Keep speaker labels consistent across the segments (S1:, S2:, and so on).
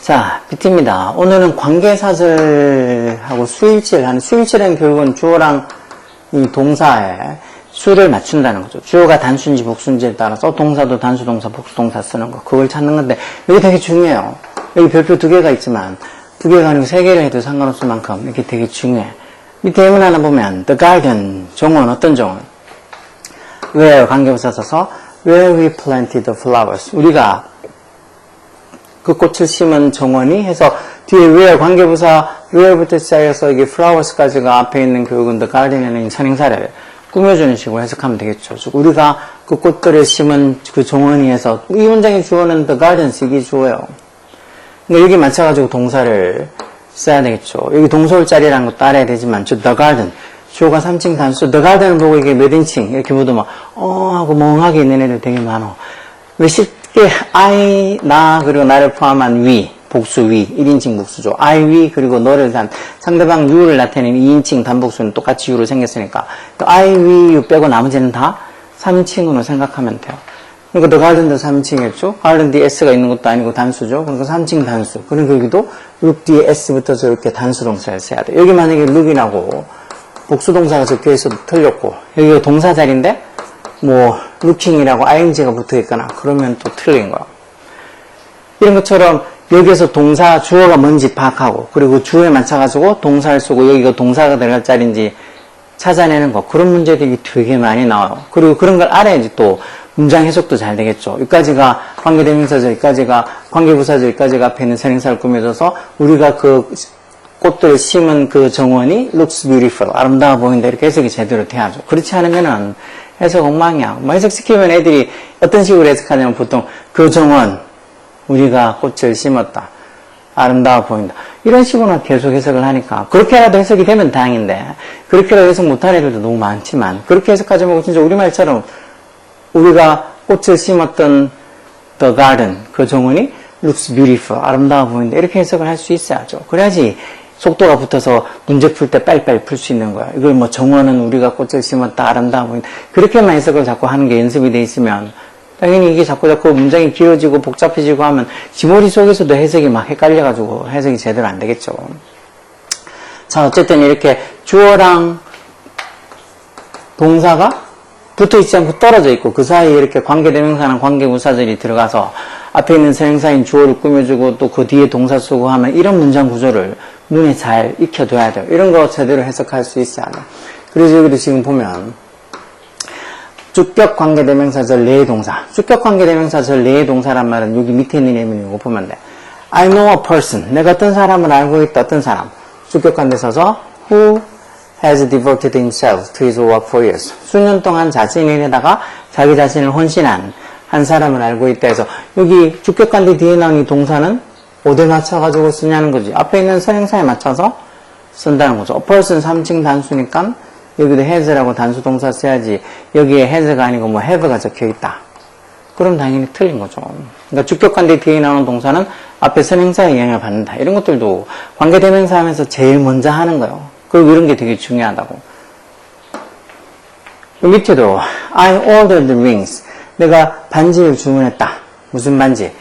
S1: 자, BT입니다. 오늘은 관계사절하고 수일치를 하는, 수일치라는 결국은 주어랑 이 동사에 수를 맞춘다는 거죠. 주어가 단수인지 복수인지에 따라서 동사도 단수, 동사, 복수, 동사 쓰는 거. 그걸 찾는 건데, 여기 되게 중요해요. 여기 별표 2개가 있지만, 2개가 아니고 3개를 해도 상관없을 만큼 이게 되게 중요해. 밑에 예문 하나 보면, The garden, 정원, 어떤 정원? where 관계부사 써서, where we planted the flowers. 우리가 그 꽃을 심은 정원이 해서 뒤에 where 관계부사 where부터 시작해서 이게 flowers까지가 앞에 있는 결국은 the garden에는 있는 선행사를 꾸며주는 식으로 해석하면 되겠죠. 즉 우리가 그 꽃들을 심은 그 정원이에서 이 문장의 주어는 the gardens 이게 주어예요. 그러니까 여기 맞춰가지고 동사를 써야 되겠죠. 여기 동서울 자리라는 것도 알아야 되지만 저 the garden 주어가 3층 단수 the garden을 보고 이게 몇 인칭 이렇게 묻으면 하고 멍하게 있는 애들 되게 많아. 왜 쉽게 I, 나 그리고 나를 포함한 we 복수 we 1인칭 복수죠. I, we 그리고 너를 단 상대방 you를 나타내는 2인칭 단복수는 똑같이 you로 생겼으니까 I, we, you 빼고 나머지는 다 3인칭으로 생각하면 돼요. 그러니까 the garden도 3인칭이었죠. garden 뒤에 s가 있는 것도 아니고 단수죠. 그러니까 3인칭 단수. 그러니까 여기도 look 뒤에 s 붙어서 이렇게 단수 동사를 써야 돼. 여기 만약에 look이라고 복수 동사가 적혀 있어도 틀렸고 여기가 동사 자리인데 뭐 looking이라고 ing가 붙어 있거나 그러면 또 틀린 거야. 이런 것처럼 여기에서 동사 주어가 뭔지 파악하고 그리고 주어에 맞춰가지고 동사를 쓰고 여기가 동사가 들어갈 자리인지 찾아내는 거 그런 문제들이 되게 많이 나와요. 그리고 그런 걸 알아야지 또 문장 해석도 잘 되겠죠. 여기까지가 관계대명사죠. 여기까지가 관계부사죠. 여기까지가 앞에 있는 선행사를 꾸며줘서 우리가 그 꽃들을 심은 그 정원이 looks beautiful 아름다워 보인다 이렇게 해석이 제대로 돼야죠. 그렇지 않으면은 해석 엉망이야. 뭐 해석시키면 애들이 어떤 식으로 해석하냐면 보통 그 정원 우리가 꽃을 심었다. 아름다워 보인다. 이런 식으로 계속 해석을 하니까 그렇게라도 해석이 되면 다행인데 그렇게라도 해석 못하는 애들도 너무 많지만 그렇게 해석하지 말고 진짜 우리말처럼 우리가 꽃을 심었던 the garden 그 정원이 looks beautiful 아름다워 보인다. 이렇게 해석을 할 수 있어야죠. 그래야지 속도가 붙어서 문제 풀 때 빨리빨리 풀 수 있는 거야. 이걸 뭐 정원은 우리가 꽃을 심었다 아름다워 보인다. 그렇게만 해석을 자꾸 하는 게 연습이 돼 있으면 당연히 이게 자꾸 문장이 길어지고 복잡해지고 하면 지 머릿속에서도 해석이 막 헷갈려가지고 해석이 제대로 안 되겠죠. 자 어쨌든 이렇게 주어랑 동사가 붙어있지 않고 떨어져 있고 그 사이에 이렇게 관계대명사랑 관계부사절이 들어가서 앞에 있는 선행사인 주어를 꾸며주고 또 그 뒤에 동사 쓰고 하면 이런 문장 구조를 눈에 잘 익혀둬야 돼요. 이런 거 제대로 해석할 수 있어야 돼요. 그래서 여기도 지금 보면 주격 관계대명사절 내의 동사 주격 관계대명사절 내의 동사란 말은 여기 밑에 있는 예문이 이거 보면 돼. I know a person 내가 어떤 사람을 알고 있다. 어떤 사람 주격 관대 써서 who has devoted himself to his work for years 수년 동안 자신의 일에다가 자기 자신을 헌신한 한 사람을 알고 있다 해서 여기 주격 관대 뒤에 나온 이 동사는 어디에 맞춰가지고 쓰냐는 거지. 앞에 있는 선행사에 맞춰서 쓴다는 거죠. A person 3층 단수니까 여기도 has라고 단수 동사 써야지 여기에 has가 아니고 뭐 have가 적혀 있다. 그럼 당연히 틀린 거죠. 그러니까 주격 관대 뒤에 나오는 동사는 앞에 선행사의 영향을 받는다. 이런 것들도 관계대명사 하면서 제일 먼저 하는 거예요. 그리고 이런 게 되게 중요하다고. 밑에도 I ordered rings. 내가 반지를 주문했다. 무슨 반지?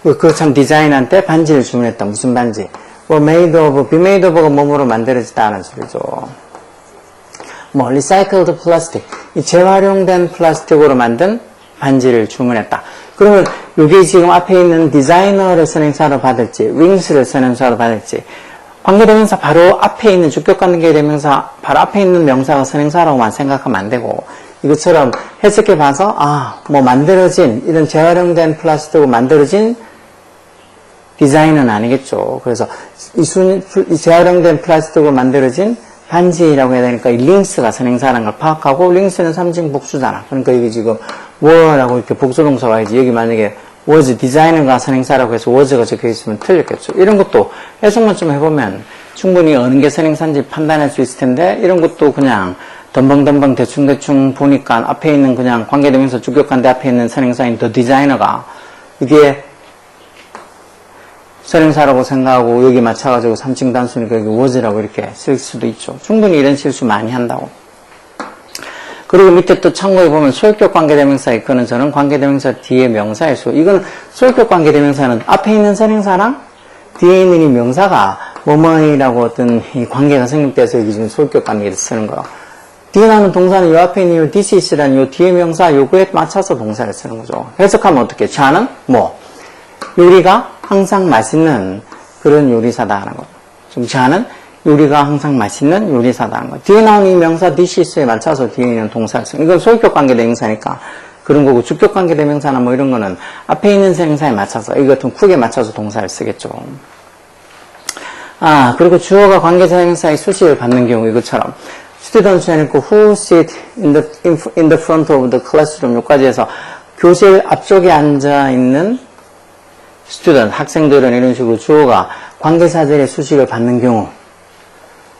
S1: 그 참 디자인한테 반지를 주문했다. 무슨 반지? be made of가 몸으로 만들어지다 하는 소리죠. 뭐 recycled plastic. 이 재활용된 플라스틱으로 만든 반지를 주문했다. 그러면 이게 지금 앞에 있는 디자이너를 선행사로 받을지 rings를 선행사로 받을지 관계대명사 바로 앞에 있는 주격 관계대명사 바로 앞에 있는 명사가 선행사라고만 생각하면 안 되고 이것처럼 해석해 봐서 뭐 만들어진 이런 재활용된 플라스틱으로 만들어진 디자인은 아니겠죠. 그래서 이 재활용된 플라스틱으로 만들어진 반지라고 해야 되니까 이 링스가 선행사라는 걸 파악하고 링스는 3층 복수잖아. 그러니까 이게 지금 were라고 이렇게 복수동사 와야지 여기 만약에 was 디자이너가 선행사라고 해서 was가 적혀 있으면 틀렸겠죠. 이런 것도 해석만 좀 해보면 충분히 어느 게 선행사인지 판단할 수 있을 텐데 이런 것도 그냥 덤벙덤벙 대충대충 보니까 앞에 있는 그냥 관계대명사 주격관대 앞에 있는 선행사인 the 디자이너가 이게 선행사라고 생각하고 여기 맞춰가지고 3층 단수니까 여기 was라고 이렇게 쓸 수도 있죠. 충분히 이런 실수 많이 한다고. 그리고 밑에 또 참고해 보면 소유격 관계대명사 이거는 저는 관계대명사 뒤에 명사의 수. 이건 소유격 관계대명사는 앞에 있는 선행사랑 뒤에 있는 이 명사가 뭐뭐이라고 어떤 이 관계가 성립돼서 여기 지금 소유격 관계를 쓰는 거예요. 뒤에 나오는 동사는 요 앞에 있는 요 this is라는 요 뒤에 명사 요거에 맞춰서 동사를 쓰는 거죠. 해석하면 어떻게? 자는 뭐? 요리가 항상 맛있는 그런 요리사다 하는 거죠. 지금 자는 요리가 항상 맛있는 요리사다 하는 거죠. 뒤에 나오는 이 명사 this is에 맞춰서 뒤에 있는 동사를 쓰는 거예요. 이건 소유격 관계대명사니까 그런 거고 주격 관계대명사나 뭐 이런 거는 앞에 있는 생사에 맞춰서 이 같은 쿡에 맞춰서 동사를 쓰겠죠. 아, 그리고 주어가 관계대명사의 수식을 받는 경우 이것처럼 students 있고 who sit in the front of the classroom 여기까지 해서 교실 앞쪽에 앉아 있는 student 학생들은 이런 식으로 주어가 관계사절의 수식을 받는 경우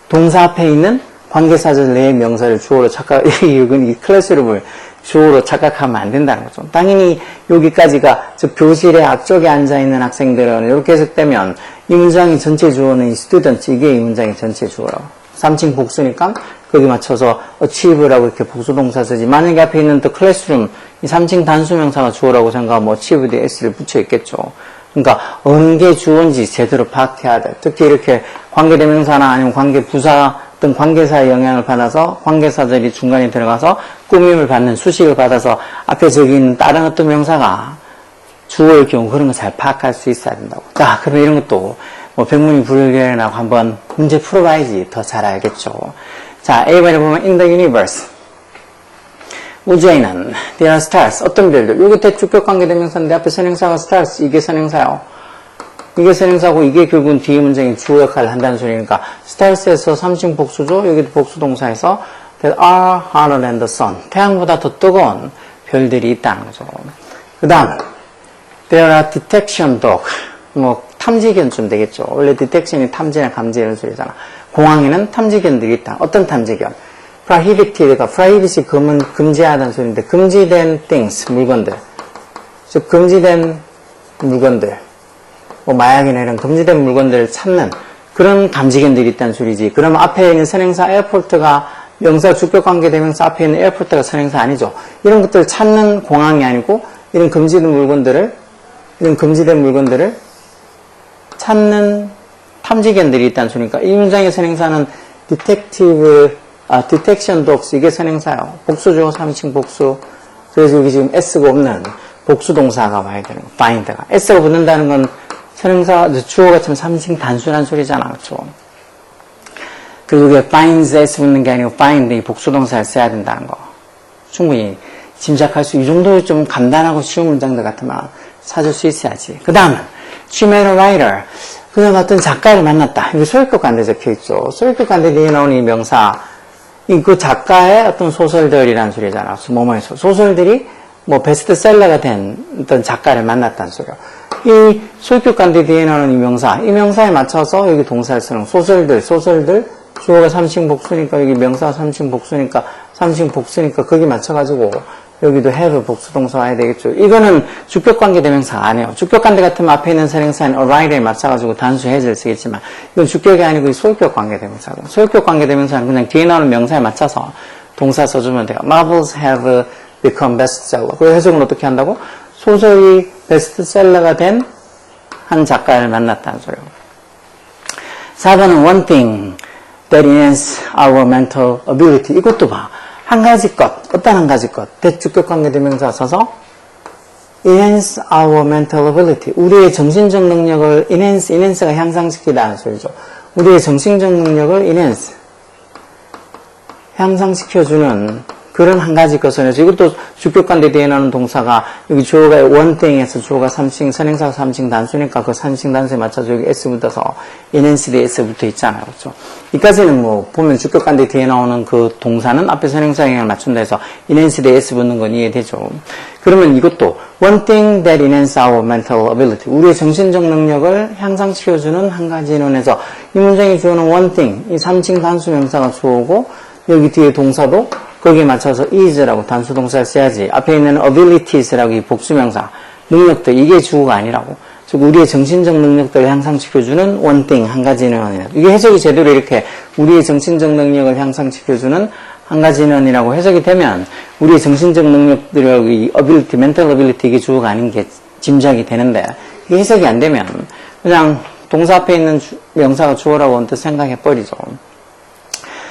S1: 동사 앞에 있는 관계사절 내의 명사를 주어로 착각 이 클래스룸을 주어로 착각하면 안 된다는 거죠. 당연히 여기까지가 즉 교실의 앞쪽에 앉아 있는 학생들은 이렇게 해석되면 이 문장의 전체 주어는 이 students 이게 이 문장의 전체 주어라고. 3층 복수니까 거기 맞춰서 achieve라고 이렇게 복수동사 쓰지. 만약에 앞에 있는 the classroom 이 3층 단수명사가 주어라고 생각하면 achieve 뒤에 s를 붙여 있겠죠. 그러니까 어느 게 주어인지 제대로 파악해야 돼. 특히 이렇게 관계대명사나 아니면 관계부사 어떤 관계사의 영향을 받아서 관계사절이 중간에 들어가서 꾸밈을 받는 수식을 받아서 앞에 저기 있는 다른 어떤 명사가 주어일 경우 그런 거 잘 파악할 수 있어야 된다고. 자, 그러면 이런 것도 뭐 백문이 불여일견이라고 한번 문제 풀어봐야지 더 잘 알겠죠. 자, A번에 보면 in the universe 우주에는 there are stars 어떤 별들 여기 대주격 관계대명사인데 앞에 선행사가 stars 이게 선행사요. 이게 선행사고 이게 결국은 뒤에 문장이 주어 역할을 한다는 소리니까 stars에서 3층 복수죠. 여기도 복수동사에서 there are hotter than the sun 태양보다 더 뜨거운 별들이 있다는 거죠. 그 다음 there are detection dog 뭐 탐지견쯤 되겠죠. 원래 detection이 탐지나 감지 이런 소리잖아. 공항에는 탐지견들이 있다. 어떤 탐지견? prohibited가 prohibit이 금지하다는 소리인데 금지된 things 물건들 즉 금지된 물건들 뭐 마약이나 이런 금지된 물건들을 찾는 그런 감지견들이 있다는 소리지. 그러면 앞에 있는 선행사 에어포트가 명사 주격관계대명사 앞에 있는 에어포트가 선행사 아니죠. 이런 것들을 찾는 공항이 아니고 이런 금지된 물건들을 찾는 탐지견들이 있다는 소리니까 이 문장의 선행사는 detection dogs 이게 선행사요. 복수죠. 3층 복수. 그래서 여기 지금 S가 없는 복수동사가 와야 되는 거. find가. S가 붙는다는 건 선행사 주어가 참 3층 단순한 소리잖아. 그렇죠? 그리고 이게 finds S 붙는 게 아니고 find 이 복수동사를 써야 된다는 거. 충분히 짐작할 수 이 정도 좀 간단하고 쉬운 문장들 같으면 찾을 수 있어야지. 그 다음은 she met a writer. 그냥 어떤 작가를 만났다. 이거 소유격 관대 적혀있죠. 소유격 관대 뒤에 나오는 이 명사 그 작가의 어떤 소설들이라는 소리잖아. 뭐뭐에서 소설들이 뭐 베스트셀러가 된 어떤 작가를 만났다는 소리야. 이 소유격 관대 뒤에 나오는 이 명사에 맞춰서 여기 동사를 쓰는 소설들 주어가 3층 복수니까 여기 명사가 3층 복수니까 거기 맞춰가지고 여기도 have 복수동사 와야 되겠죠. 이거는 주격관계대명사가 아니에요. 주격관계 같으면 앞에 있는 선행사인 arrive에 맞춰가지고 단수 has를 쓰겠지만 이건 주격이 아니고 소유격관계대명사고 소유격관계대명사는 그냥 뒤에 나오는 명사에 맞춰서 동사 써주면 돼요. Novels have become bestseller. 그 해석은 어떻게 한다고? 소설이 베스트셀러가 된 한 작가를 만났다는 소리예요. 4번은 one thing that enhances our mental ability. 이것도 봐. 한 가지 것, 어떤 한 가지 것, 대주격관계대명사 써서 enhance our mental ability. 우리의 정신적 능력을 enhance가 향상시키다는 소리죠. 우리의 정신적 능력을 enhance, 향상시켜주는 그런 한 가지 것을 해서 이것도 주격관대 뒤에 나오는 동사가 여기 주어가 one thing에서 주어가 3층, 선행사가 3층 단수니까 그 3층 단수에 맞춰서 여기 S 붙어서 enhance 대 S 붙어 있잖아요. 그렇죠? 이까지는 뭐 보면 주격관대 뒤에 나오는 그 동사는 앞에 선행사 영향을 맞춘다 해서 enhance 대 S 붙는 건 이해되죠. 그러면 이것도 one thing that enhances our mental ability. 우리의 정신적 능력을 향상시켜주는 한 가지 인원에서 이 문장의 주어는 one thing, 이 3층 단수 명사가 주어고 여기 뒤에 동사도 거기에 맞춰서 is라고 단수동사를 써야지. 앞에 있는 abilities라고 이 복수명사, 능력들, 이게 주어가 아니라고. 즉, 우리의 정신적 능력들을 향상시켜주는 one thing, 한 가지는 아니라. 이게 해석이 제대로 이렇게 우리의 정신적 능력을 향상시켜주는 한 가지는이라고 해석이 되면 우리의 정신적 능력들의 ability, mental ability 이게 주어가 아닌 게 짐작이 되는데 이게 해석이 안 되면 그냥 동사 앞에 있는 명사가 주어라고 언뜻 생각해 버리죠.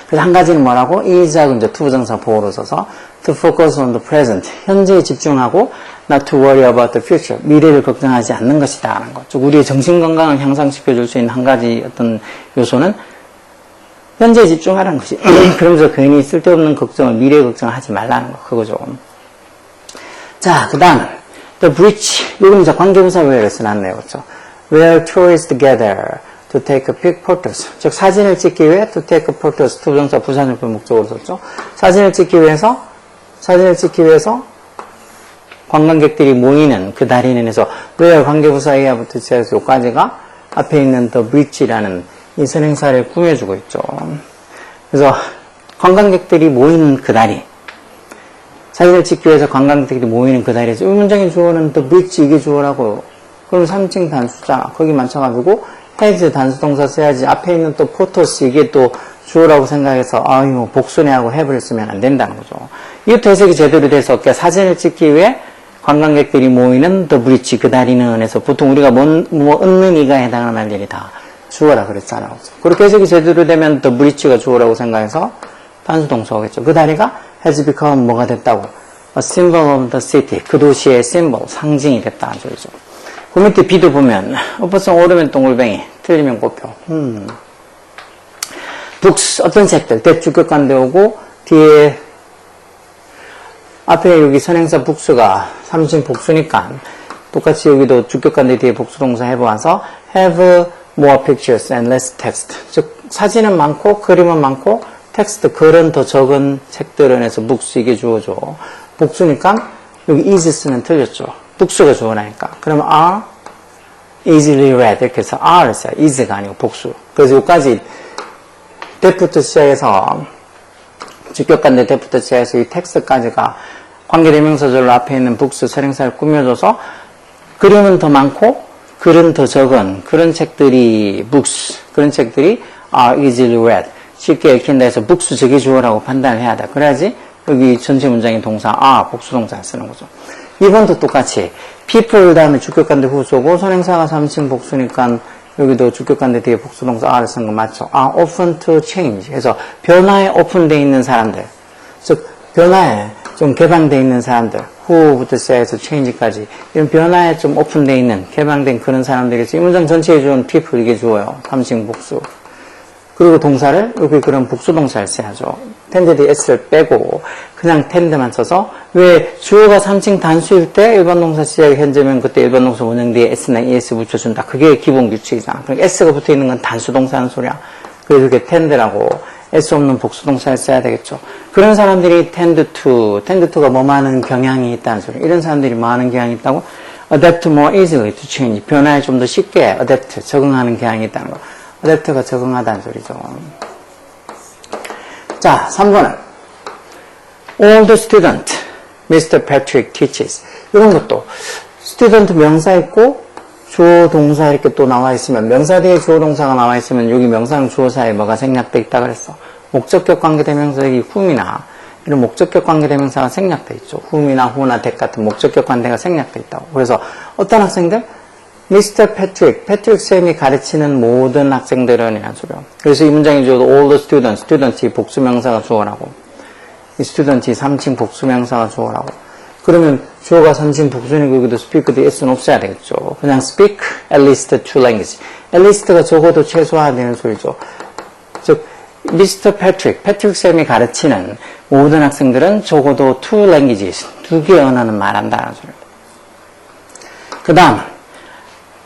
S1: 그래서 한 가지는 뭐라고? is하고 이제 투부정사 보호로 써서 to focus on the present, 현재에 집중하고 not to worry about the future, 미래를 걱정하지 않는 것이다 하는 것. 즉 우리의 정신 건강을 향상시켜줄 수 있는 한 가지 어떤 요소는 현재에 집중하라는 것이. 그러면서 괜히 쓸데없는 걱정을, 미래 걱정을 하지 말라는 거, 그거죠. 자, 그 다음 the bridge, 이건 이제 관계부사 where를 써놨네요, 그렇죠? Where tourists gather to take a pic photos. 즉 사진을 찍기 위해 to take a photos, 투부정사 부사절표 목적으로 썼죠. 사진을 찍기 위해서 관광객들이 모이는 그 다리는 해서 where 관계부사 이하부터 시작해서 여기까지가 앞에 있는 the bridge라는 이 선행사를 꾸며주고 있죠. 그래서 관광객들이 모이는 그 다리, 사진을 찍기 위해서 관광객들이 모이는 그 다리에서 이 문장의 주어는 the bridge 이게 주어라고. 그럼 3층 단수잖아. 거기 맞춰가지고 has 단수동사 써야지. 앞에 있는 또 photos 이게 또 주어라고 생각해서 아유 복순해 하고 have를 쓰면 안 된다는 거죠. 이것도 해석이 제대로 돼서 사진을 찍기 위해 관광객들이 모이는 the bridge 그 다리는 해서 보통 우리가 뭐 얻는 이가 해당하는 말들이 다 주어라 그랬잖아요. 그렇게 해석이 제대로 되면 the bridge가 주어라고 생각해서 단수동사겠죠. 그 다리가 has become 뭐가 됐다고? A symbol of the city. 그 도시의 symbol, 상징이 됐다는 소리죠. 그 밑에 B도 보면 어퍼성 오르면 동글뱅이, 틀리면 꼬표. books, 어떤 책들, 대주격관대 오고 뒤에 앞에 여기 선행사 books가 3층 복수니까 똑같이 여기도 주격관대 뒤에 복수동사 해보아서 have more pictures and less text. 즉 사진은 많고 그림은 많고 텍스트, 글은 더 적은 책들은 해서 books 이게 주어죠. 복수니까 여기 is 쓰면 틀렸죠. 복수가 주어라니까. 그러면 are easily read 이렇게 해서 are를 써요. is가 아니고 복수. 그래서 여기까지 that부터 시작해서 주격관대 that부터 시작해서 이 텍스트까지가 관계대명사절로 앞에 있는 books 선행사를 꾸며줘서 그림은 더 많고 글은 더 적은 그런 책들이 books, 그런 책들이 are easily read, 쉽게 읽힌다 해서 books 저게 주어라고 판단을 해야 돼. 그래야지 여기 전체 문장의 동사 are 복수동사를 쓰는 거죠. 2번도 똑같이 people 다음에 주격관대 후소고 선행사가 3층 복수니까 여기도 주격관대 뒤에 복수동사 are를 쓴 거 맞죠? are open to change 해서 변화에 오픈되어 있는 사람들, 즉 변화에 좀 개방되어 있는 사람들, who부터 시작해서 change까지 이런 변화에 좀 오픈되어 있는 개방된 그런 사람들이겠죠. 이 문장 전체에 주어는 people 이게 주어요. 3층 복수. 그리고 동사를 여기 그런 복수동사를 써야죠. tend 뒤에 s를 빼고 그냥 tend만 써서 왜 주어가 3층 단수일 때 일반 동사 시작이 현재면 그때 일반 동사 원형 뒤에 s나 es 붙여준다. 그게 기본 규칙이잖아. 그러니까 s가 붙어있는 건 단수동사 하는 소리야. 그래서 그게 tend라고 s 없는 복수동사를 써야 되겠죠. 그런 사람들이 tend to가 뭐 많은 경향이 있다는 소리. 이런 사람들이 많은 경향이 있다고 adapt more easily to change. 변화에 좀 더 쉽게 adapt, 적응하는 경향이 있다는 거. adapt가 적응하다는 소리죠. 자, 3번은 all the student, Mr. Patrick teaches. 이런 것도 student 명사 있고 주어 동사 이렇게 또 나와 있으면 명사 뒤에 주어 동사가 나와 있으면 여기 명사랑 주어 사이에 뭐가 생략돼 있다 그랬어. 목적격 관계대명사 여기 whom이나 이런 목적격 관계대명사가 생략돼 있죠. whom이나 who나 that 같은 목적격 관계가 생략돼 있다고. 그래서 어떤 학생들? Mr. Patrick 쌤이 가르치는 모든 학생들은 이란 소리요. 그래서 이 문장이 주어도 all the students 이 복수명사가 주어라고. 이 student이 3층 복수명사가 주어라고. 그러면 주어가 3층 복수니까 여기도 speak 뒤에 s는 없어야 되겠죠. 그냥 speak at least two languages. at least가 적어도 최소화 되는 소리죠. 즉 Mr. Patrick 쌤이 가르치는 모든 학생들은 적어도 two languages, 두 개의 언어는 말한다는 소리요. 그 다음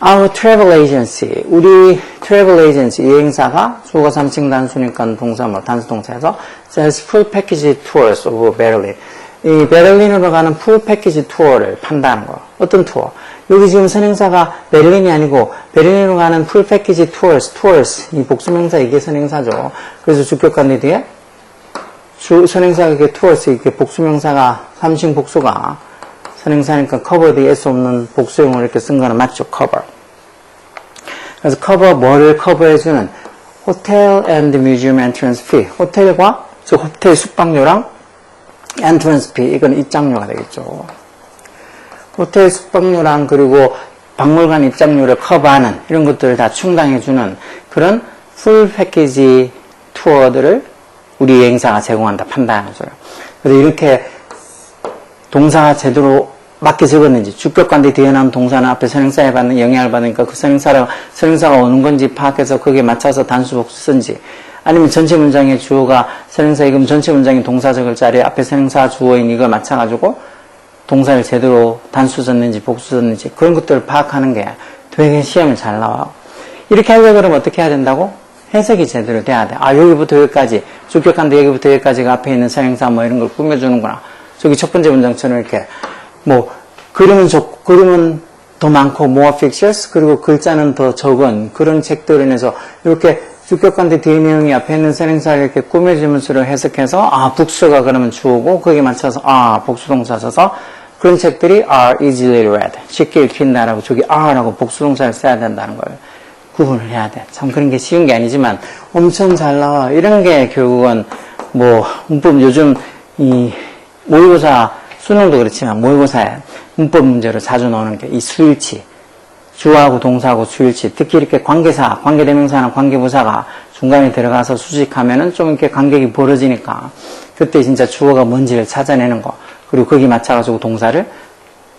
S1: Our travel agency, 우리 travel agency 여행사가 주어가 3층 단수니까 동사 단수 동사에서 sells full package tours of Berlin. 이 베를린으로 가는 full package 투어를 판다는 거. 어떤 투어? 여기 지금 선행사가 베를린이 아니고 베를린으로 가는 full package tours 이 복수명사 이게 선행사죠. 그래서 주격관계 뒤에 선행사가 이게 tours 이게 복수명사가 3층 복수가 선행사니까 cover 뒤에 s 없는 복수형을 이렇게 쓴 거는 맞죠? cover. 그래서 cover 뭐를 커버해주는 hotel and museum entrance fee. 호텔과 즉 호텔 숙박료랑 엔트런스 피, 이건 입장료가 되겠죠. 호텔 숙박료랑 그리고 박물관 입장료를 커버하는 이런 것들을 다 충당해주는 그런 풀 패키지 투어들을 우리 여행사가 제공한다, 판다는 거죠. 그래서 이렇게 동사가 제대로 맞게 적었는지, 주격관대 뒤에 나온 동사는 앞에 선행사에 받는 영향을 받으니까 그 선행사가 오는 건지 파악해서 거기에 맞춰서 단수 복수 쓴지, 아니면 전체 문장의 주어가 선행사이금 전체 문장의 동사 적을 자리에 앞에 선행사 주어인 이걸 맞춰가지고 동사를 제대로 단수 썼는지 복수 썼는지 그런 것들을 파악하는 게 되게 시험에 잘 나와요. 이렇게 하려고 그러면 어떻게 해야 된다고? 해석이 제대로 돼야 돼. 아, 여기부터 여기까지, 주격관대 여기부터 여기까지가 앞에 있는 선행사 뭐 이런 걸 꾸며주는구나. 저기 첫 번째 문장처럼 이렇게 뭐 그림은 더 많고 more pictures, 그리고 글자는 더 적은 그런 책들을 인해서 이렇게 주격관대 뒤에 내용이 앞에 있는 선행사를 이렇게 꾸며주면서 해석해서 아, 복수가 그러면 주어고 거기에 맞춰서 아, 복수동사 써서 그런 책들이 are easily read, 쉽게 읽힌다라고 저기 are라고 복수동사를 써야 된다는 걸 구분을 해야 돼. 참 그런 게 쉬운 게 아니지만 엄청 잘 나와. 이런 게 결국은 뭐 문법 요즘 이 모의고사 수능도 그렇지만 모의고사에 문법 문제로 자주 나오는 게 이 수일치, 주어하고 동사하고 수일치, 특히 이렇게 관계사, 관계대명사나 관계부사가 중간에 들어가서 수식하면은 좀 이렇게 간격이 벌어지니까 그때 진짜 주어가 뭔지를 찾아내는 거, 그리고 거기 맞춰가지고 동사를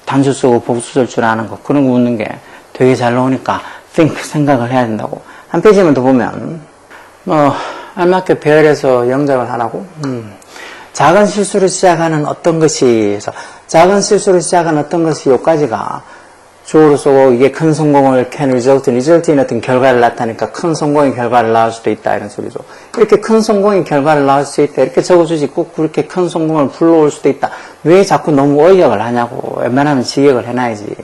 S1: 단수 쓰고 복수 쓸 줄 아는 거, 그런 거 묻는 게 되게 잘 나오니까 think, 생각을 해야 된다고. 한 페이지만 더 보면 알맞게 배열해서 영작을 하라고. 작은 실수로 시작하는 어떤 것이, 작은 실수로 시작하는 어떤 것이 요까지가 주어로 쓰고 이게 큰 성공을 can result in 어떤 결과를 나타내니까 큰 성공의 결과를 낳을 수도 있다 이런 소리죠. 이렇게 큰 성공의 결과를 낳을 수 있다 이렇게 적어주지 꼭 그렇게 큰 성공을 불러올 수도 있다. 왜 자꾸 너무 어역을 하냐고. 웬만하면 직역을 해놔야지.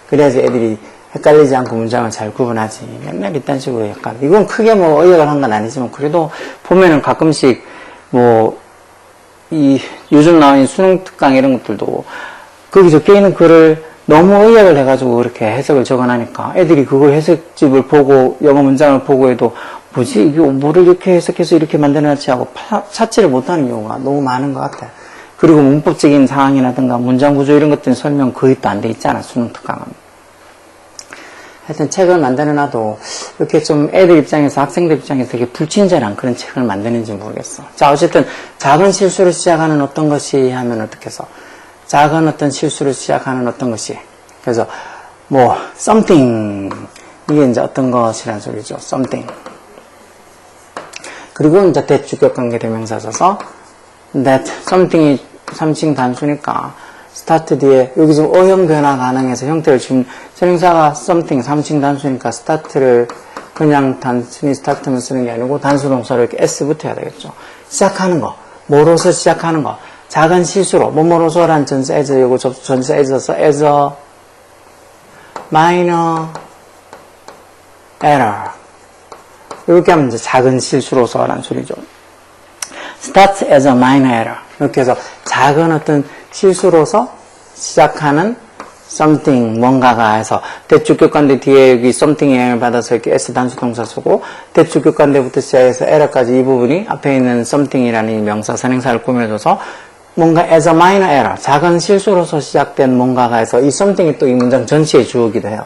S1: 그래야지 애들이 헷갈리지 않고 문장을 잘 구분하지. 맨날 이딴 식으로 약간 이건 크게 뭐 어역을 한 건 아니지만 그래도 보면은 가끔씩 뭐 이 요즘 나온 수능 특강 이런 것들도 거기 적혀있는 글을 너무 의역을 해가지고 그렇게 해석을 적어놔니까 애들이 그걸 해석집을 보고 영어 문장을 보고 해도 뭐지 이게 뭐를 이렇게 해석해서 이렇게 만들어놨지 하고 찾지를 못하는 경우가 너무 많은 것 같아. 그리고 문법적인 상황이라든가 문장 구조 이런 것들은 설명 거의 또 안 돼 있잖아, 수능 특강은. 하여튼 책을 만들어놔도 이렇게 좀 애들 입장에서, 학생들 입장에서 되게 불친절한 그런 책을 만드는지 모르겠어. 자, 어쨌든 작은 실수로 시작하는 어떤 것이 하면 어떻게 해서 작은 어떤 실수로 시작하는 어떤 것이, 그래서 뭐 something, 이게 이제 어떤 것이라는 소리죠. something. 그리고 이제 that 주격관계 대명사 써서 that something이 3층 단수니까 스타트 뒤에 여기 지금 어형 변화 가능해서 형태를 지금 선행사가 something 3층 단수니까 스타트를 그냥 단순히 스타트만 쓰는 게 아니고 단수 동사로 이렇게 s 붙어야 되겠죠. 시작하는 거, 뭐로서 시작하는 거, 작은 실수로 뭐뭐로서란 전사 as, 요거 전사 as서 as a minor error 이렇게 하면 이제 작은 실수로서란 소리죠. start as a minor error 이렇게 해서 작은 어떤 실수로서 시작하는 something, 뭔가가 해서 대주격관대 뒤에 여기 something에 영향을 받아서 이렇게 S 단수 동사 쓰고 대주격관대부터 시작해서 error까지 이 부분이 앞에 있는 something이라는 이 명사 선행사를 꾸며줘서 뭔가 as a minor error, 작은 실수로서 시작된 뭔가가 해서 이 something이 또 이 문장 전체의 주어기도 해요.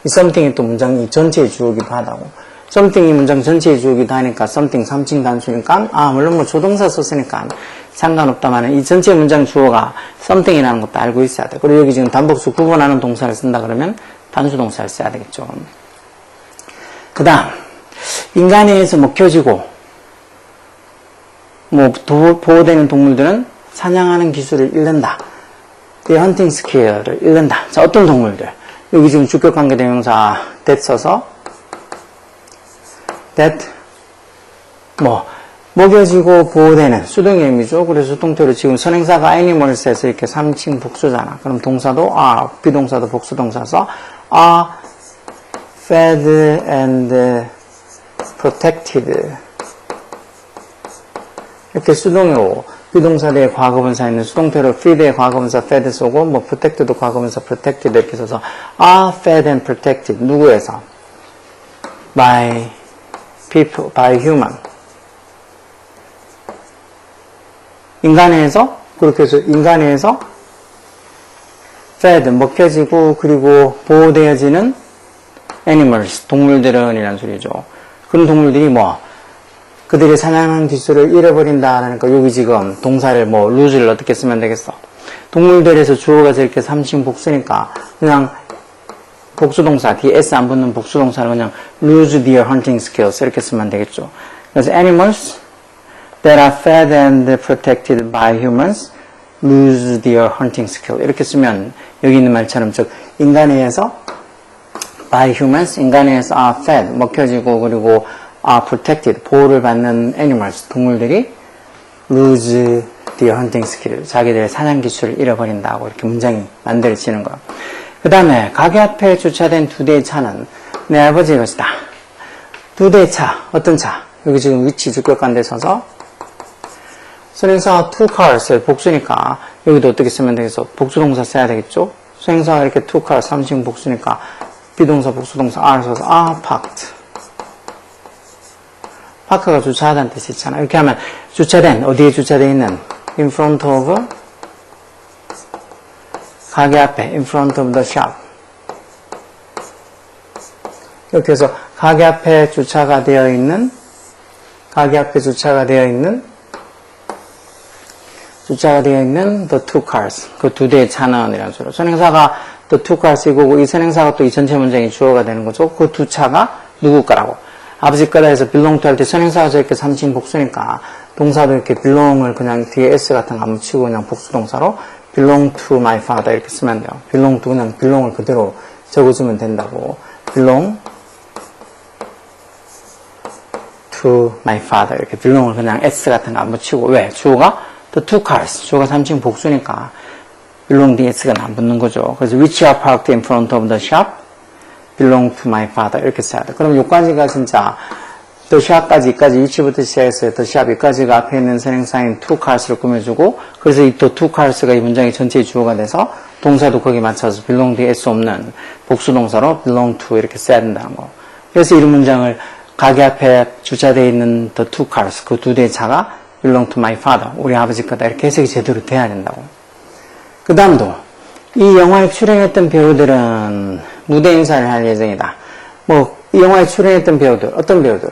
S1: 이 something이 또 문장 이 전체의 주어기도 하다고. something이 문장 전체의 주어기도 하니까 something 3층 단수니까 물론 뭐 조동사 썼으니까 상관없다만 이 전체 문장 주어가 something이라는 것도 알고 있어야 돼. 그리고 여기 지금 단복수 구분하는 동사를 쓴다 그러면 단수 동사를 써야 되겠죠. 그 다음 인간에 의해서 먹혀지고 뭐 보호되는 동물들은 사냥하는 기술을 잃는다. 이 헌팅 스킬을 잃는다. 자, 어떤 동물들? 여기 지금 주격관계대명사 that 써서 that 먹여지고 보호되는 수동의 의미죠. 그래서 수동태로 지금 선행사가 animals에서 이렇게 3층 복수잖아. 그럼 동사도 are, 비동사도 복수동사서 are fed and protected 이렇게 수동으로 비동사의 과거분사 있는 수동태로 feed의 과거분사 fed 쏘고 뭐 protect도 과거분사 protected 이렇게 써서 are fed and protected 누구에서? by people, by human 인간에서, 그렇게 해서 인간에서 fed, 먹혀지고, 그리고 보호되어지는 animals, 동물들은 이란 소리죠. 그런 동물들이 뭐, 그들이 사냥하는 기술을 잃어버린다. 그러니까 여기 지금 동사를 뭐, lose를 어떻게 쓰면 되겠어? 동물들에서 주어가 저렇게 3인 복수니까, 그냥 복수동사, 뒤에 s 안 붙는 복수동사를 그냥 lose their hunting skills 이렇게 쓰면 되겠죠. 그래서 animals that are fed and protected by humans lose their hunting skill 이렇게 쓰면 여기 있는 말처럼 즉 인간에 의해서 by humans 인간에 의해서 are fed 먹혀지고 그리고 are protected 보호를 받는 animals 동물들이 lose their hunting skill 자기들의 사냥 기술을 잃어버린다고 이렇게 문장이 만들어지는 거예요. 그 다음에 가게 앞에 주차된 2대의 차는 내 아버지의 것이다. 2대의 차 어떤 차? 여기 지금 위치 주격한 데 서서 선행사가 two cars 복수니까 여기도 어떻게 쓰면 되겠어? 복수동사 써야 되겠죠? 선행사가 이렇게 two cars 3인 복수니까 비동사 복수동사 R 써서 parked 파크가 주차하다는 뜻이 있잖아. 이렇게 하면 주차된 어디에 주차되어 있는 in front of 가게 앞에 in front of the shop 이렇게 해서 가게 앞에 주차가 되어 있는 the two cars 그 2대의 차는 이라는 소리로 선행사가 the two cars 이거고 이 선행사가 또 이 전체 문장이 주어가 되는 거죠. 그 두 차가 누구 거라고 아버지 거다 해서 belong to 할 때 선행사가 저렇게 3인 복수니까 동사도 이렇게 belong을 그냥 뒤에 s 같은 거 안 붙이고 그냥 복수동사로 belong to my father 이렇게 쓰면 돼요. belong to 그냥 belong을 그대로 적어주면 된다고. belong to my father 이렇게 belong을 그냥 s 같은 거 안 붙이고 왜? 주어가 the two cars 주어가 3인 복수니까 belong 뒤에 s가 안 붙는 거죠. 그래서 which are parked in front of the shop belong to my father 이렇게 써야 돼. 그럼 여기까지가 진짜 the shop까지 이까지 위치부터 시작해서 the shop 이까지가 앞에 있는 선행사인 two cars를 꾸며주고 그래서 이 또 two cars가 이 문장의 전체의 주어가 돼서 동사도 거기에 맞춰서 belong 뒤에 s 없는 복수동사로 belong to 이렇게 써야 된다는 거. 그래서 이런 문장을 가게 앞에 주차되어 있는 the two cars 그 2대의 차가 belong to my father 우리 아버지 거다 이렇게 해석이 제대로 돼야 된다고. 그 다음도 이 영화에 출연했던 배우들은 무대 인사를 할 예정이다. 뭐 이 영화에 출연했던 배우들 어떤 배우들?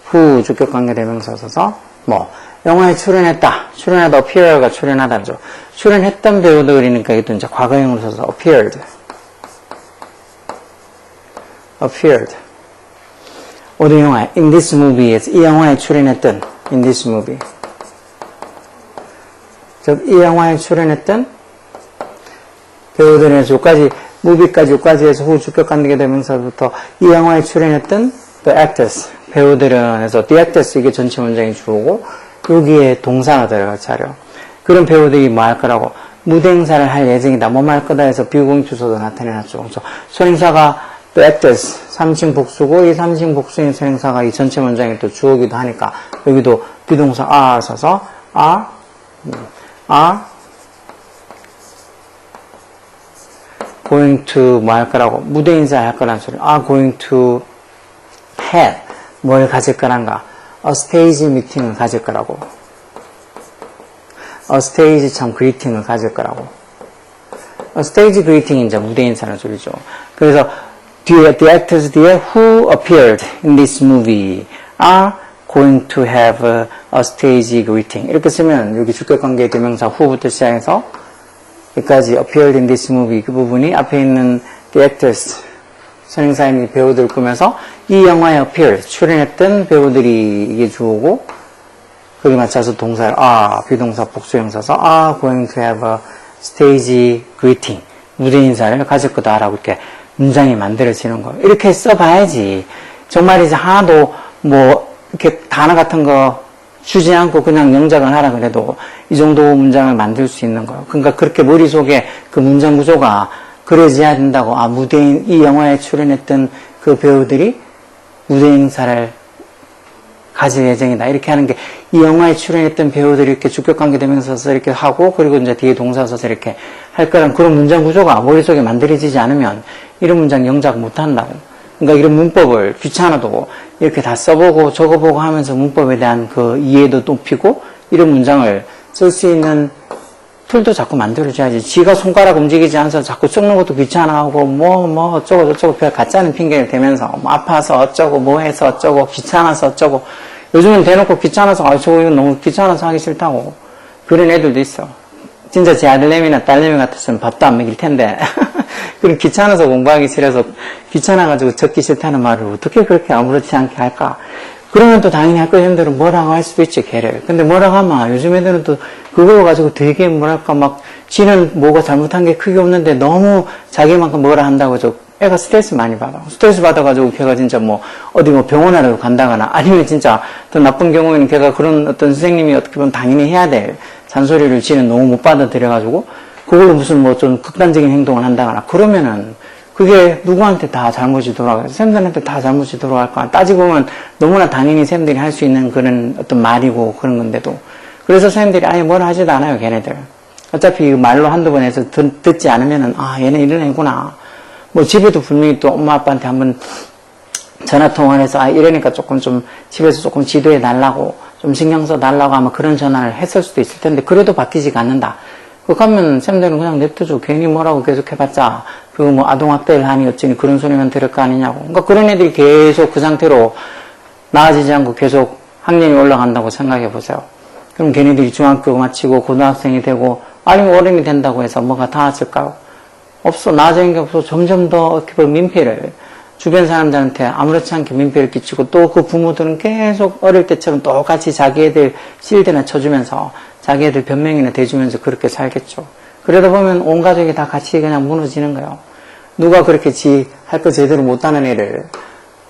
S1: 후 주격관계대명사 써서 뭐 영화에 출연하다 appear가 출연하다죠. 출연했던 배우들이니까 이것도 이제 과거형으로 써서 appeared 어디 영화에 in this movie에서 이 영화에 출연했던 in this movie 즉 이 영화에 출연했던 배우들에서 여기까지 무비까지 해서 후 주격관계대명사부터 이 영화에 출연했던 the actors 배우들은 해서 the actors 이게 전체 문장이 주어고 여기에 동사가 들어갈 차례 그런 배우들이 뭐 할 거라고 무대 행사를 할 예정이다 뭐 할 거다 해서 비공투소도 나타내놨죠. 그래서 선행사가 the actors 3인 복수고 이 3인 복수인 선행사가 이 전체 문장이 또 주어기도 하니까 여기도 비동사 are 써서 are going to 뭐 할 거라고 무대 인사 할 거란 소리 are going to have 뭘 가질 거란가 a stage meeting을 가질 거라고 a stage greeting을 가질 거라고 a stage greeting이 이제 무대 인사라는 소리죠. 그래서 뒤에 the actors 뒤에 who appeared in this movie are going to have a stage greeting 이렇게 쓰면 여기 주격관계 대명사 who부터 시작해서 여기까지 appeared in this movie 그 부분이 앞에 있는 the actors 선행사인 배우들 꾸며서 이 영화에 appeared 출연했던 배우들이 이게 주어고 거기 맞춰서 동사를 비동사 복수형 써서 going to have a stage greeting 무대 인사를 가질 거다 라고 이렇게 문장이 만들어지는 거예요. 이렇게 써봐야지 정말 이제 하나도 뭐 이렇게 단어 같은 거 주지 않고 그냥 영작을 하라 그래도 이 정도 문장을 만들 수 있는 거예요. 그러니까 그렇게 머릿속에 그 문장 구조가 그려져야 된다고 무대인 이 영화에 출연했던 그 배우들이 무대 행사를 가질 예정이다 이렇게 하는 게 이 영화에 출연했던 배우들이 이렇게 주격관계되면서 이렇게 하고 그리고 이제 뒤에 동사 써서 이렇게 할 거란 그런 문장 구조가 머릿속에 만들어지지 않으면 이런 문장 영작 못 한다고. 그러니까 이런 문법을 귀찮아도 이렇게 다 써보고 적어보고 하면서 문법에 대한 그 이해도 높이고 이런 문장을 쓸 수 있는 툴도 자꾸 만들어줘야지. 지가 손가락 움직이지 않아서 자꾸 썩는 것도 귀찮아하고, 어쩌고 저쩌고 별 가짜는 핑계를 대면서, 뭐 아파서 어쩌고, 뭐 해서 어쩌고, 귀찮아서 어쩌고. 요즘은 대놓고 귀찮아서, 저거 이거 너무 귀찮아서 하기 싫다고. 그런 애들도 있어. 진짜 제 아들내미나 딸내미 같았으면 밥도 안 먹일 텐데. 그럼 귀찮아서 공부하기 싫어서, 귀찮아가지고 적기 싫다는 말을 어떻게 그렇게 아무렇지 않게 할까? 그러면 또 당연히 학교 선생님들은 뭐라고 할 수도 있지, 걔를. 근데 뭐라고 하면 요즘 애들은 또 그걸 가지고 되게 뭐랄까 막 지는 뭐가 잘못한 게 크게 없는데 너무 자기만큼 뭐라 한다고 해서 애가 스트레스 많이 받아. 스트레스 받아가지고 걔가 진짜 뭐 어디 뭐 병원하러 간다거나 아니면 진짜 더 나쁜 경우에는 걔가 그런 어떤 선생님이 어떻게 보면 당연히 해야 될 잔소리를 지는 너무 못 받아들여가지고 그걸로 무슨 뭐 좀 극단적인 행동을 한다거나 그러면은 그게 누구한테 다 잘못이 돌아가요? 쌤들한테 다 잘못이 돌아갈까? 따지고 보면 너무나 당연히 쌤들이 할 수 있는 그런 어떤 말이고 그런 건데도. 그래서 쌤들이 아예 뭘 하지도 않아요, 걔네들. 어차피 말로 한두 번 해서 듣지 않으면은, 얘네 이런 애구나. 뭐 집에도 분명히 또 엄마 아빠한테 한번 전화 통화를 해서, 이러니까 조금 좀 집에서 조금 지도해 달라고, 좀 신경 써 달라고 아마 그런 전화를 했을 수도 있을 텐데, 그래도 바뀌지가 않는다. 그거 하면 쌤들은 그냥 냅두죠. 괜히 뭐라고 계속 해봤자, 그거 뭐 아동학대를 하니 어쩌니 그런 소리만 들을 거 아니냐고. 그러니까 그런 애들이 계속 그 상태로 나아지지 않고 계속 학년이 올라간다고 생각해 보세요. 그럼 걔네들이 중학교 마치고 고등학생이 되고 아니면 어른이 된다고 해서 뭐가 나아질까요? 없어. 나아지는 게 없어. 점점 더 어떻게 보면 민폐를 주변 사람들한테 아무렇지 않게 민폐를 끼치고 또 그 부모들은 계속 어릴 때처럼 똑같이 자기 애들 실드나 쳐주면서 자기 애들 변명이나 대주면서 그렇게 살겠죠. 그러다 보면 온 가족이 다 같이 그냥 무너지는 거예요. 누가 그렇게 할 거 제대로 못하는 애를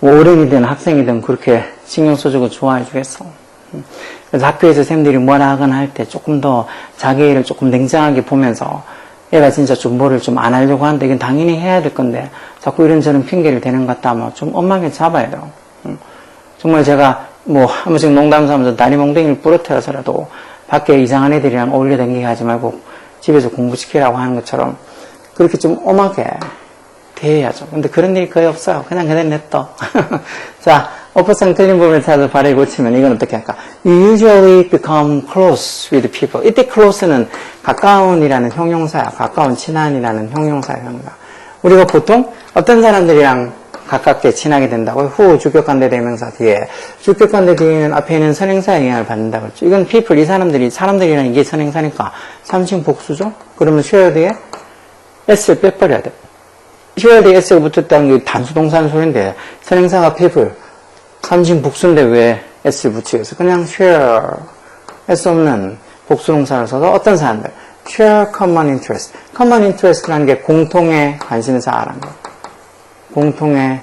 S1: 뭐 어른이든 학생이든 그렇게 신경 써주고 좋아해 주겠어. 그래서 학교에서 쌤들이 뭐라 하거나 할 때 조금 더 자기 애를 조금 냉정하게 보면서 애가 진짜 좀 뭐를 좀 안 하려고 하는데 이건 당연히 해야 될 건데 자꾸 이런저런 핑계를 대는 것 같다 하면 좀 엄하게 잡아야 돼요. 정말 제가 뭐 한 번씩 농담 삼아서 다리 몽둥이를 부러뜨려서라도 밖에 이상한 애들이랑 어울려 다니게 하지 말고 집에서 공부시키라고 하는 것처럼 그렇게 좀 엄하게 대해야죠. 근데 그런 일이 거의 없어요. 그냥 냅둬. 자, 어퍼상 틀린 부분을 찾아서 발을 고치면 이건 어떻게 할까? You usually become close with people. 이때 close는 가까운이라는 형용사야. 가까운, 친한이라는 형용사야. 우리가 보통 어떤 사람들이랑 가깝게 친하게 된다고요? 후, 주격관대 대명사 뒤에. 주격관대 뒤에는 앞에 있는 선행사의 영향을 받는다고 했죠. 이건 people, 이 사람들이랑 이게 선행사니까 3층 복수죠? 그러면 share 뒤에 s를 빼버려야 돼. share 뒤에 s가 붙었다는 게 단수동사는 소리인데 선행사가 people, 3층 복수인데 왜 s를 붙이겠어? 그냥 share, s 없는 복수동사를 써서 어떤 사람들? share common interest. common interest라는 게 공통의 관심사라는 거. 공통의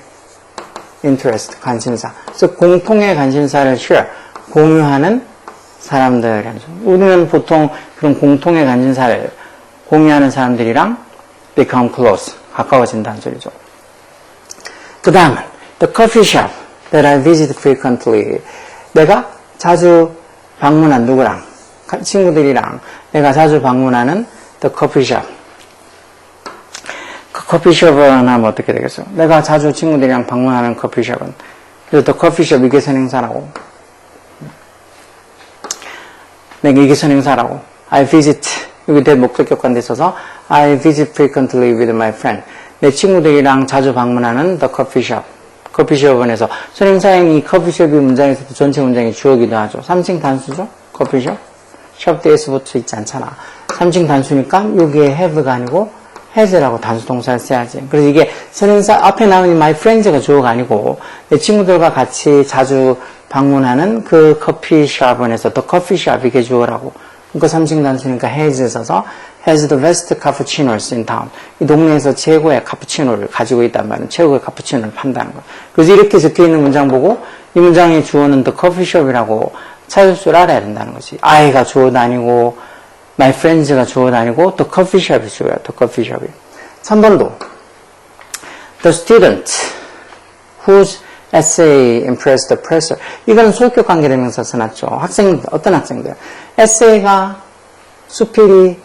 S1: interest, 관심사. 그래서 공통의 관심사를 share, 공유하는 사람들. 우리는 보통 그런 공통의 관심사를 공유하는 사람들이랑 become close, 가까워진다는 소리죠. 그 다음은 the coffee shop that I visit frequently. 내가 자주 방문한 누구랑? 친구들이랑 내가 자주 방문하는 the coffee shop. 그 커피숍은 하면 어떻게 되겠어? 내가 자주 친구들이랑 방문하는 커피숍은. 그래서 the coffee shop 이게 선행사라고. 내가 이게 선행사라고. I visit. 여기 대 목적격관돼 있어서 I visit frequently with my friend. 내 친구들이랑 자주 방문하는 the coffee shop. 커피숍은에서 선행사인 이 커피숍이 문장에서도 전체 문장이 주어기도 하죠. 3층 단수죠? 커피숍. 숍 뒤에 s 붙어 있지 않잖아. 3층 단수니까 여기에 have가 아니고 has라고 단수 동사를 써야지. 그래서 이게 선행사 앞에 나오는 my friends가 주어가 아니고 내 친구들과 같이 자주 방문하는 그 커피숍은에서 the coffee shop 이게 주어라고. 그러니까 3층 단수니까 has에 써서 has the best cappuccinos in town. 이 동네에서 최고의 카푸치노를 가지고 있단 말은 최고의 카푸치노를 판다는 거야. 그래서 이렇게 적혀있는 문장 보고 이 문장의 주어는 the coffee shop이라고 찾을 줄 알아야 된다는 거지. I가 주어도 아니고 my friends가 주어도 아니고 the coffee shop이 주어야 the coffee shop이. 3번도 the student whose essay impressed the professor. 이거는 소유격 관계대명사 써놨죠. 학생들, 어떤 학생들? 에세이가 수필이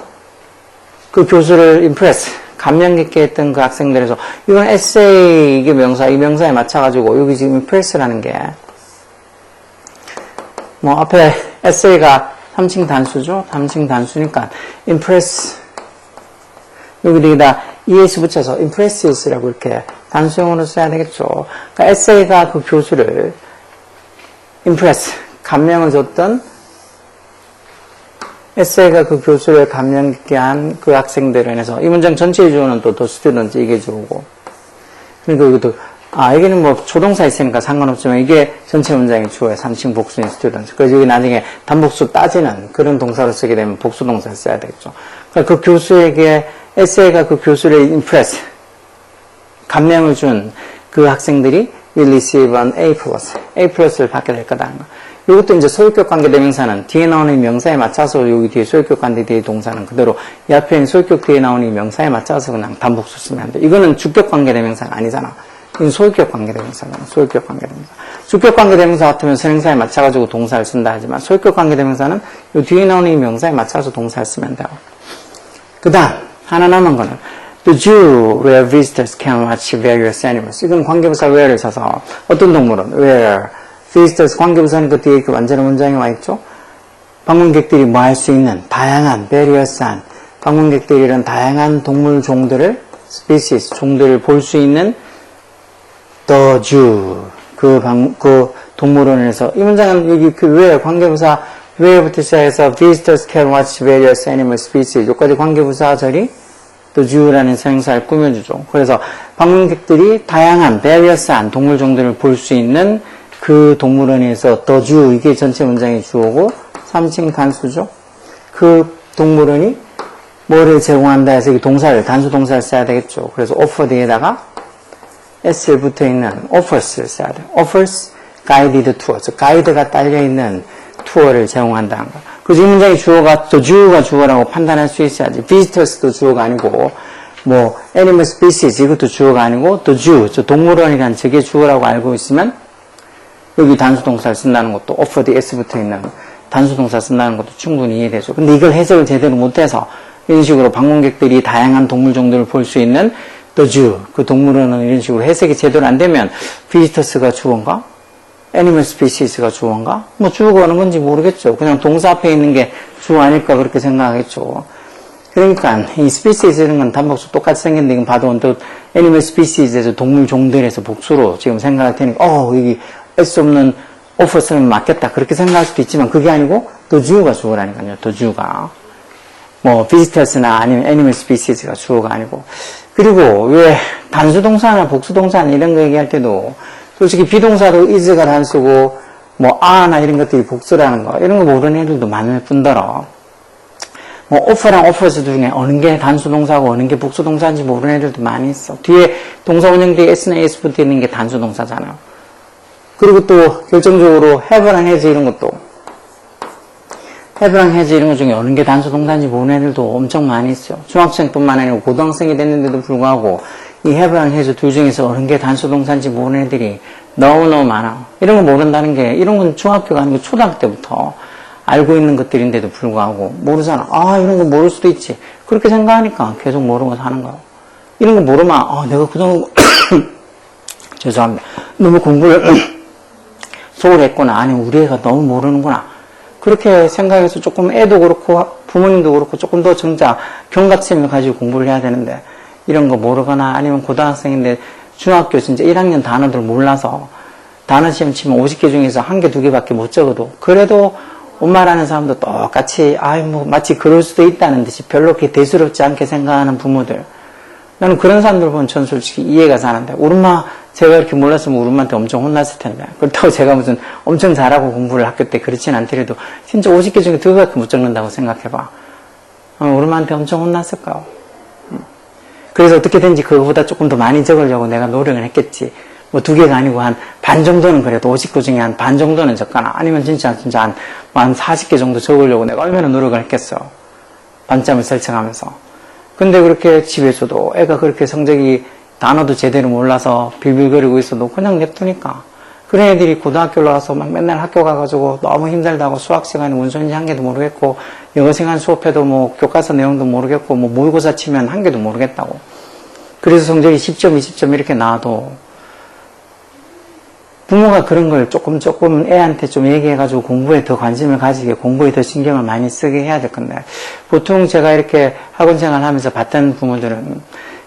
S1: 그 교수를 impress, 감명 깊게 했던 그 학생들에서 이건 에세이, 이게 명사, 이 명사에 맞춰가지고 여기 지금 impress라는 게 뭐 앞에 에세이가 3층 단수죠? 3층 단수니까 impress 여기다가 es 붙여서 impresses라고 이렇게 단수형으로 써야 되겠죠. 그러니까 에세이가 그 교수를 impress 감명을 줬던 에세이가 그 교수를 감명 깊게 한 그 학생들에 인해서 이 문장 전체의 주어는 또 the student 이게 주어고 그러니까 여기도 여기는 뭐 조동사 있으니까 상관없지만 이게 전체 문장의 주어야. 3층 복수인 student. 그래서 여기 나중에 단복수 따지는 그런 동사로 쓰게 되면 복수 동사를 써야 되겠죠. 그러니까 그 교수에게 에세이가 그 교수를 impress 감명을 준 그 학생들이 will receive an A+를 받게 될 거다. 이것도 이제 소유격 관계 대명사는 뒤에 나오는 명사에 맞춰서 여기 뒤에 소유격 관계 뒤에 동사는 그대로 이 앞에 있는 소유격 뒤에 나오는 명사에 맞춰서 그냥 단복수 쓰면 안 돼. 이거는 주격 관계 대명사가 아니잖아. 이건 소유격 관계 대명사잖아. 소유격 관계 대명사. 주격 관계 대명사 같으면 선행사에 맞춰가지고 동사를 쓴다 하지만 소유격 관계 대명사는 이 뒤에 나오는 이 명사에 맞춰서 동사를 쓰면 돼요. 그 다음 하나 남은 거는 The zoo where visitors can watch various animals. 이건 관계부사 where를 써서 어떤 동물은 where visitors 관계부사니까 뒤에 이렇게 완전한 문장이 와 있죠. 방문객들이 뭐 할 수 있는 다양한 various한 방문객들이 이런 다양한 동물 종들을 species 종들을 볼 수 있는 the zoo 그 동물원에서 이 문장은 여기 그 where 관계부사 where부터 시작해서 visitors can watch various animal species 여기까지 관계부사 절이 the zoo라는 생사를 꾸며주죠. 그래서 방문객들이 다양한 various한 동물 종들을 볼 수 있는 그 동물원에서 the zoo 이게 전체 문장의 주어고 3층 단수죠. 그 동물원이 뭐를 제공한다 해서 이 동사를 단수 동사를 써야 되겠죠. 그래서 offer 뒤에다가 s에 붙어 있는 offers를 써야 돼요. offers guided tour. 즉 가이드가 딸려 있는 투어를 제공한다는 거. 그래서 이 문장의 주어가 the zoo가 주어라고 판단할 수 있어야지. visitors도 주어가 아니고 뭐 animal species 이것도 주어가 아니고 the zoo 저 동물원이란 저게 주어라고 알고 있으면 여기 단수 동사를 쓴다는 것도 offer the s 붙어 있는 단수 동사 쓴다는 것도 충분히 이해되죠. 근데 이걸 해석을 제대로 못해서 이런 식으로 방문객들이 다양한 동물 종들을 볼 수 있는 the zoo 그 동물원은 이런 식으로 해석이 제대로 안 되면 visitors가 주어인가? animal species가 주어인가? 뭐 주어가 어느 건지 모르겠죠. 그냥 동사 앞에 있는 게 주어 아닐까 그렇게 생각하겠죠. 그러니까 이 species 이런 건 단복수 똑같이 생겼는데 이건 봐도 또 animal species에서 동물 종들에서 복수로 지금 생각할 테니까 여기 S 없는 offer 쓰면 맞겠다 그렇게 생각할 수도 있지만 그게 아니고 the zoo가 주어라니까요. the zoo가 뭐 visitors나 아니면 animal species가 주어가 아니고 그리고 왜 단수 동사나 복수 동사나 이런 거 얘기할 때도 솔직히 비동사도 is가 단수고 뭐 are나 이런 것들이 복수라는 거 이런 거 모르는 애들도 많을 뿐더러 뭐 offer랑 offers 중에 어느 게 단수 동사고 어느 게 복수 동사인지 모르는 애들도 많이 있어. 뒤에 동사 원형 뒤에 s나 s 붙어 있는 게 단수 동사잖아요. 그리고 또 결정적으로 have랑 has 이런 것도 have랑 has 이런 것 중에 어느 게 단수 동사인지 모르는 애들도 엄청 많이 있어요. 중학생뿐만 아니고 고등학생이 됐는데도 불구하고 이 have랑 has 둘 중에서 어느 게 단수 동사인지 모르는 애들이 너무너무 많아. 이런 거 모른다는 게 이런 건 중학교가 아니고 초등학교 때부터 알고 있는 것들인데도 불구하고 모르잖아. 이런 거 모를 수도 있지. 그렇게 생각하니까 계속 모르고 사는 거야. 이런 거 모르면 내가 그동안 죄송합니다. 너무 공부를 소홀히 했구나. 아니 우리 애가 너무 모르는구나. 그렇게 생각해서 조금 애도 그렇고 부모님도 그렇고 조금 더 정작 경각심을 가지고 공부를 해야 되는데 이런 거 모르거나 아니면 고등학생인데 중학교 진짜 1학년 단어들 몰라서 단어 시험 치면 50개 중에서 1개, 2개밖에 못 적어도 그래도 엄마라는 사람도 똑같이 뭐 마치 그럴 수도 있다는 듯이 별로 그렇게 대수롭지 않게 생각하는 부모들 나는 그런 사람들 보면 전 솔직히 이해가 사는데 우리 엄마 제가 이렇게 몰랐으면 우리 엄마한테 엄청 혼났을 텐데 그렇다고 제가 무슨 엄청 잘하고 공부를 학교 때 그렇진 않더라도 진짜 50개 중에 2개밖에 못 적는다고 생각해봐. 우리 엄마한테 엄청 혼났을 거야. 그래서 어떻게든지 그거보다 조금 더 많이 적으려고 내가 노력을 했겠지. 뭐 2개가 아니고 한 반 정도는 그래도 50개 중에 한 반 정도는 적거나 아니면 진짜 한 40개 정도 적으려고 내가 얼마나 노력을 했겠어. 반점을 설정하면서. 근데 그렇게 집에서도 애가 그렇게 성적이 단어도 제대로 몰라서 빌빌거리고 있어도 그냥 냅두니까. 그런 애들이 고등학교 올라가서 막 맨날 학교 가가지고 너무 힘들다고 수학 시간에 문선지 1개도 모르겠고 영어 시간 수업해도 뭐 교과서 내용도 모르겠고 뭐 모의고사 치면 1개도 모르겠다고. 그래서 성적이 10점, 20점 이렇게 나와도 부모가 그런 걸 조금 애한테 좀 얘기해가지고 공부에 더 관심을 가지게, 공부에 더 신경을 많이 쓰게 해야 될 건데, 보통 제가 이렇게 학원 생활 하면서 봤던 부모들은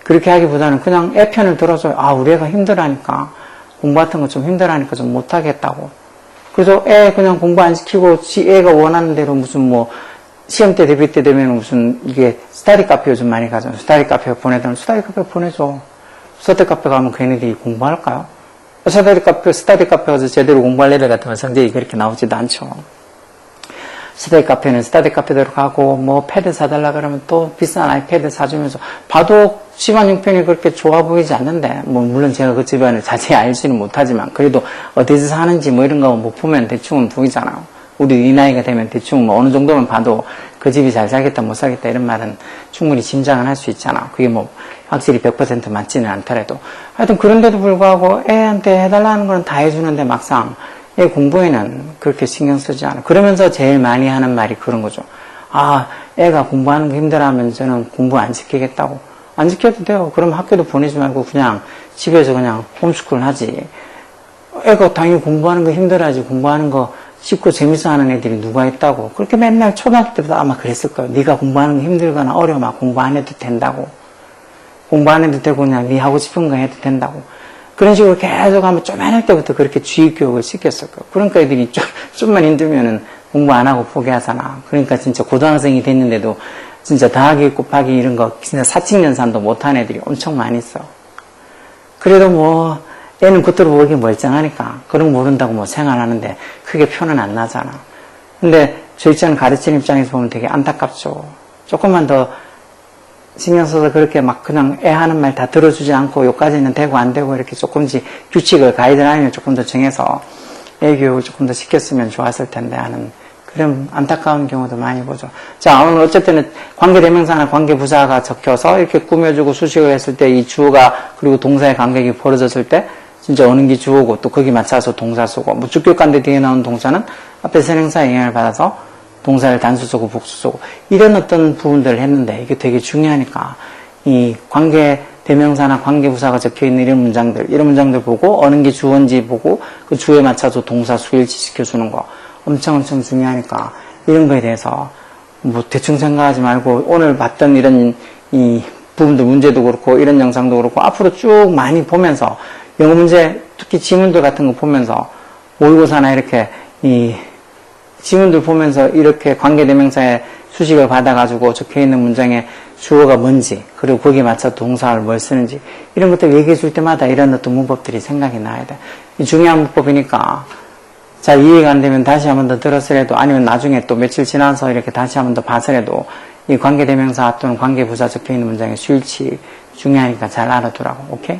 S1: 그렇게 하기보다는 그냥 애 편을 들어줘요. 아, 우리 애가 힘들어하니까, 공부 같은 거 좀 힘들어하니까 좀 못하겠다고. 그래서 애 그냥 공부 안 시키고, 애가 원하는 대로 무슨 뭐, 시험 때, 대비 때 되면 무슨, 이게, 스타디 카페 요즘 많이 가잖아요. 스타디 카페 보내달라면 스타디 카페 보내줘. 스타디 카페 가면 걔네들이 공부할까요? 스타디 카페 가서 제대로 공부할 애들 같으면 성적이 그렇게 나오지도 않죠. 스타디 카페는 스타디 카페대로 가고, 뭐, 패드 사달라 그러면 또 비싼 아이패드 사주면서, 봐도 집안 형편이 그렇게 좋아 보이지 않는데, 뭐, 물론 제가 그 집안을 자세히 알지는 못하지만, 그래도 어디서 사는지 뭐 이런 거 뭐 보면 대충은 보이잖아요. 우리 이 나이가 되면 대충 뭐 어느 정도만 봐도 그 집이 잘 살겠다 못 살겠다 이런 말은 충분히 짐작은 할 수 있잖아. 그게 뭐 확실히 100% 맞지는 않더라도. 하여튼 그런데도 불구하고 애한테 해달라는 건 다 해주는데 막상 애 공부에는 그렇게 신경 쓰지 않아. 그러면서 제일 많이 하는 말이 그런 거죠. 아, 애가 공부하는 거 힘들어하면 저는 공부 안 시키겠다고. 안 시켜도 돼요. 그럼 학교도 보내지 말고 그냥 집에서 그냥 홈스쿨 하지. 애가 당연히 공부하는 거 힘들어하지. 공부하는 거 쉽고 재밌어 하는 애들이 누가 있다고. 그렇게 맨날 초등학교 때부터 아마 그랬을 거예요. 네가 공부하는 거 힘들거나 어려워. 공부 안 해도 된다고. 공부 안 해도 되고 그냥 네 하고 싶은 거 해도 된다고. 그런 식으로 계속 하면 쪼만할 때부터 그렇게 주의 교육을 시켰을 거예요. 그러니까 애들이 좀만 힘들면은 공부 안 하고 포기하잖아. 그러니까 진짜 고등학생이 됐는데도 진짜 더하기 곱하기 이런 거 진짜 사칙연산도 못한 애들이 엄청 많이 있어. 그래도 뭐 애는 겉으로 보기 멀쩡하니까 그런 거 모른다고 뭐 생활하는데 크게 표는 안 나잖아. 근데 저 입장은 가르치는 입장에서 보면 되게 안타깝죠. 조금만 더 신경 써서 그렇게 막 그냥 애 하는 말 다 들어주지 않고 요까지는 되고 안 되고 이렇게 조금씩 규칙을 가이드라인을 조금 더 정해서 애 교육을 조금 더 시켰으면 좋았을 텐데 하는 그런 안타까운 경우도 많이 보죠. 자, 오늘 어쨌든 관계대명사나 관계부사가 적혀서 이렇게 꾸며주고 수식을 했을 때 이 주어가 그리고 동사의 간격이 벌어졌을 때 진짜 어느 게 주어고 또 거기 맞춰서 동사 쓰고 뭐 주격관대 뒤에 나오는 동사는 앞에 선행사의 영향을 받아서 동사를 단수 쓰고 복수 쓰고 이런 어떤 부분들을 했는데 이게 되게 중요하니까 이 관계대명사나 관계부사가 적혀있는 이런 문장들 보고 어느 게 주어인지 보고 그 주어에 맞춰서 동사 수일치 시켜주는 거 엄청 중요하니까 이런 거에 대해서 뭐 대충 생각하지 말고 오늘 봤던 이런 이 부분들 문제도 그렇고 이런 영상도 그렇고 앞으로 쭉 많이 보면서 영어 문제 특히 지문들 같은 거 보면서 모의고사나 이렇게 이 지문들 보면서 이렇게 관계대명사의 수식을 받아가지고 적혀있는 문장의 주어가 뭔지 그리고 거기에 맞춰 동사를 뭘 쓰는지 이런 것들 얘기해 줄 때마다 이런 어떤 문법들이 생각이 나야 돼. 중요한 문법이니까 잘 이해가 안 되면 다시 한 번 더 들었으라도 아니면 나중에 또 며칠 지나서 이렇게 다시 한 번 더 봐서라도 이 관계대명사 또는 관계부사 적혀있는 문장의 수일치 중요하니까 잘 알아두라고. 오케이?